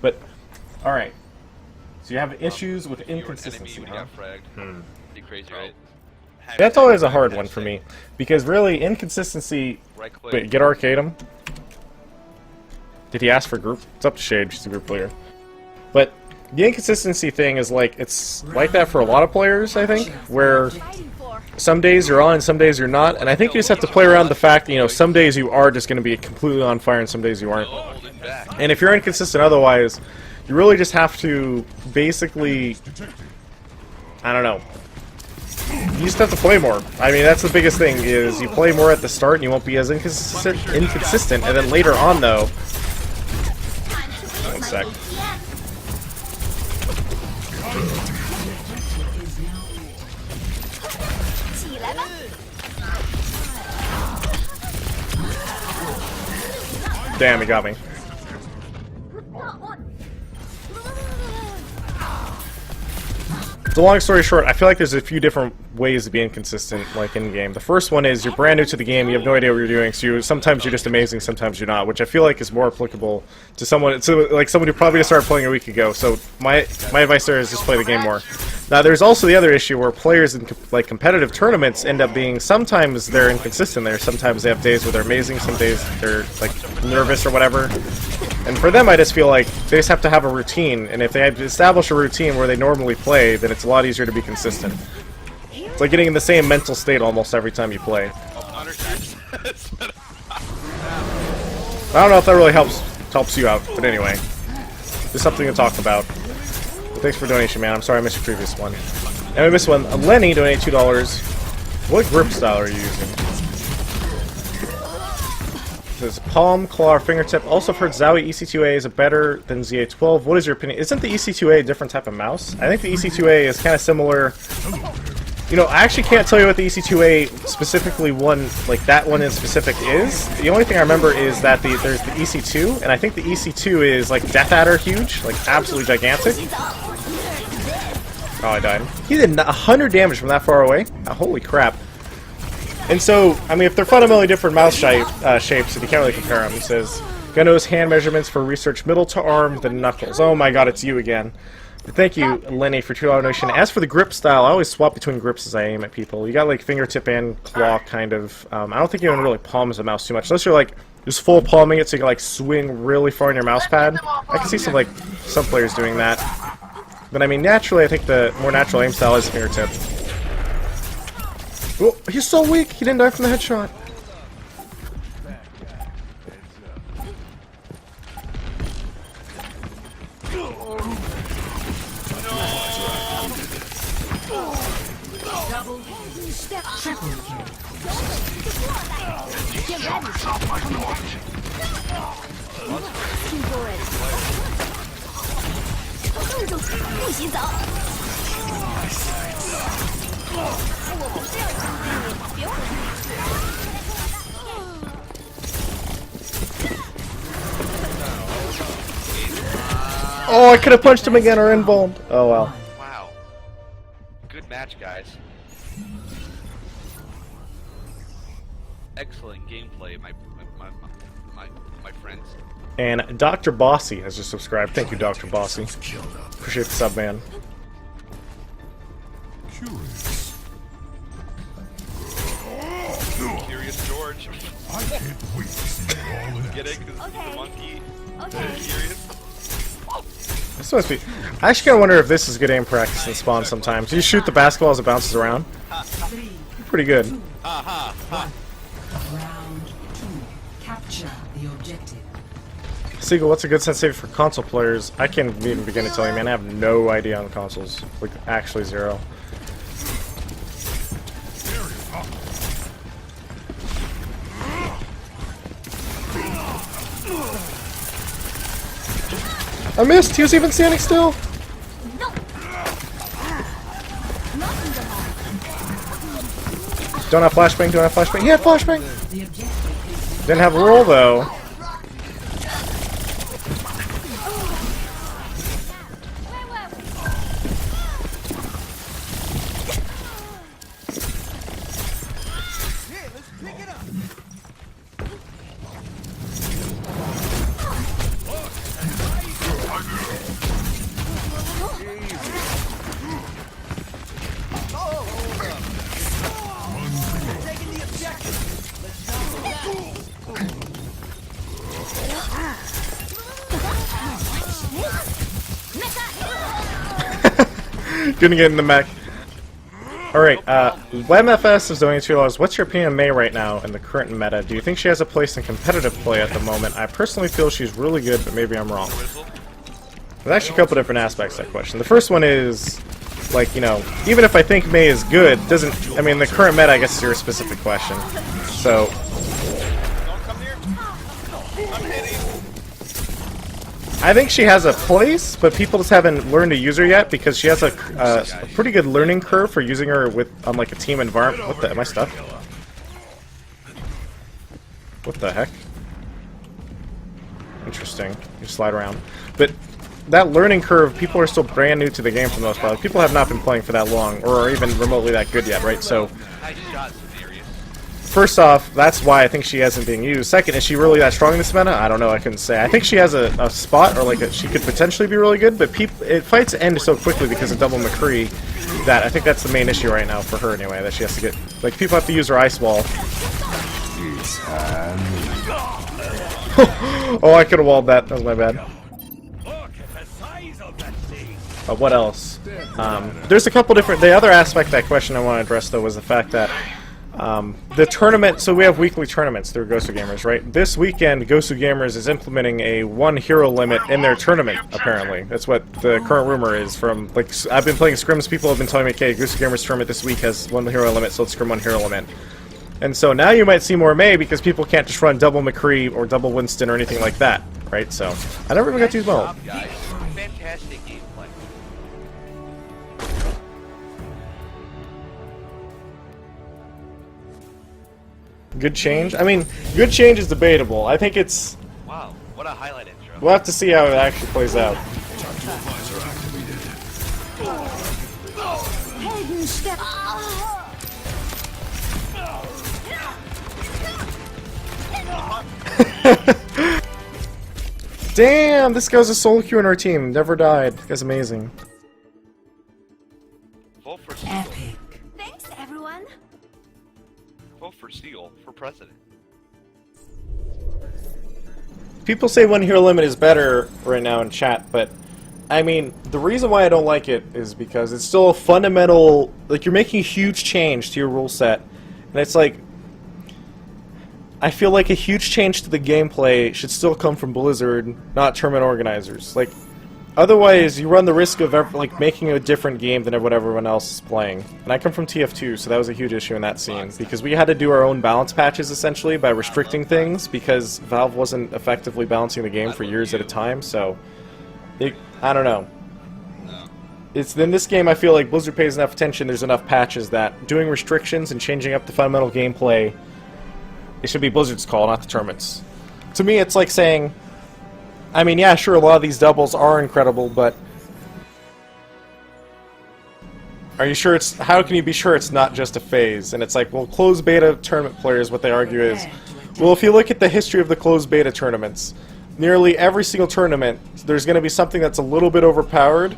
But all right, so you have issues with inconsistency, huh? Be crazy, right? That's always a hard one for me, because really inconsistency. Right click. Wait, get arcade him. Did he ask for group? It's up to Shade, she's a group player. But the inconsistency thing is like, it's like that for a lot of players, I think, where some days you're on and some days you're not, and I think you just have to play around the fact that, you know, some days you are just going to be completely on fire and some days you aren't. And if you're inconsistent otherwise, you really just have to basically, I don't know, you just have to play more. I mean, that's the biggest thing, is you play more at the start and you won't be as inconsistent, and then later on though, one sec. Damn, he got me. So long story short, I feel like there's a few different ways to be inconsistent, like in game. The first one is you're brand new to the game, you have no idea what you're doing, so sometimes you're just amazing, sometimes you're not, which I feel like is more applicable to someone who probably just started playing a week ago. So my advice there is just play the game more. Now there's also the other issue where players in like competitive tournaments end up being, sometimes they're inconsistent there, sometimes they have days where they're amazing, some days they're like nervous or whatever. And for them, I just feel like they just have to have a routine, and if they establish a routine where they normally play, then it's a lot easier to be consistent. It's like getting in the same mental state almost every time you play. I don't know if that really helps you out, but anyway, just something to talk about. But thanks for the donation, man. I'm sorry I missed your previous one. And we missed one. Lenny donated $2. What grip style are you using? This palm, claw, or fingertip. Also, I've heard Zowie EC2A is better than ZA12. What is your opinion? Isn't the EC2A a different type of mouse? I think the EC2A is kind of similar. You know, I actually can't tell you what the EC2A specifically one, like that one in specific is. The only thing I remember is that there's the EC2, and I think the EC2 is like Death Adder huge, like absolutely gigantic. Oh, I died. He did 100 damage from that far away. Holy crap. And so, I mean, if they're fundamentally different mouse shapes, and you can't really compare them, he says, Gunno's hand measurements for research middle to arm, then knuckles. Oh my god, it's you again. But thank you, Lenny, for $2 donation. As for the grip style, I always swap between grips as I aim at people. You got like fingertip and claw kind of. I don't think anyone really palms the mouse too much, unless you're like just full palming it so you can like swing really far in your mouse pad. I can see some players doing that. But I mean, naturally, I think the more natural aim style is fingertip. Oh, he's so weak! He didn't die from the headshot. Oh, I could have punched him again or invulned. Oh well. Wow. Good match, guys. Excellent gameplay, my friends. And Dr. Bossy has just subscribed. Thank you, Dr. Bossy. Appreciate the sub, man. Curious George. I can't wait to see you all in Get it? Because he's a monkey. Curious. This must be. I actually kind of wonder if this is good aim practice in Spawn sometimes. You shoot the basketball as it bounces around. Pretty good. Round 2. Capture the objective. Seagull, what's a good sensitivity for console players? I can't even begin to tell you, man. I have no idea on consoles. Like, actually zero. I missed! He was even standing still! Don't have flashbang, don't have flashbang. He had flashbang! Didn't have a roll, though. Gonna get in the mech. Alright, WebFS is donating $2. What's your opinion on Mei right now in the current meta? Do you think she has a place in competitive play at the moment? I personally feel she's really good, but maybe I'm wrong. There's actually a couple different aspects to that question. The first one is, like, you know, even if I think Mei is good, doesn't... I mean, the current meta, I guess, is your specific question. So... Don't come here. I'm hitting. I think she has a place, but people just haven't learned to use her yet because she has a pretty good learning curve for using her on like a team environment. What the? Am I stuck? What the heck? Interesting. You slide around, but that learning curve, people are still brand new to the game for the most part. People have not been playing for that long, or are even remotely that good yet, right? So. Nice shot, Sirius. First off, that's why I think she hasn't been used. Second, is she really that strong in this meta? I don't know, I couldn't say. I think she has a spot, or like she could potentially be really good, but fights end so quickly because of double McCree that I think that's the main issue right now for her anyway, that she has to get... Like, people have to use her ice wall. Oh, I could have walled that. That was my bad. What else? There's a couple different... The other aspect of that question I want to address, though, was the fact that the tournament, so we have weekly tournaments through Gosu Gamers, right? This weekend, Gosu Gamers is implementing a 1 hero limit in their tournament, apparently. That's what the current rumor is from, like, I've been playing scrims, people have been telling me, okay, Gosu Gamers tournament this week has 1 hero limit, so let's scrim 1 hero limit. And so now you might see more Mei because people can't just run double McCree or double Winston or anything like that, right? So, I never even got to use both. Guys, fantastic gameplay. Good change? I mean, good change is debatable. I think it's... Wow, what a highlight intro. We'll have to see how it actually plays out. Tactical visor activated. Hidden step. Damn, this guy's a solo queue in our team. Never died. This guy's amazing. Vote for Seagull. Epic. Thanks, everyone. Vote for Seagull for president. People say 1 hero limit is better right now in chat, but I mean, the reason why I don't like it is because it's still a fundamental, like, you're making a huge change to your rule set, and it's like, I feel like a huge change to the gameplay should still come from Blizzard, not tournament organizers. Like, otherwise, you run the risk of like making a different game than what everyone else is playing. And I come from TF2, so that was a huge issue in that scene because we had to do our own balance patches essentially by restricting things because Valve wasn't effectively balancing the game for years at a time. So, I don't know. It's in this game. I feel like Blizzard pays enough attention. There's enough patches that doing restrictions and changing up the fundamental gameplay. It should be Blizzard's call, not the tournaments. To me, it's like saying, I mean, yeah, sure, a lot of these doubles are incredible, but are you sure it's... How can you be sure it's not just a phase? And it's like, well, closed beta tournament players, what they argue is, well, if you look at the history of the closed beta tournaments, nearly every single tournament, there's going to be something that's a little bit overpowered,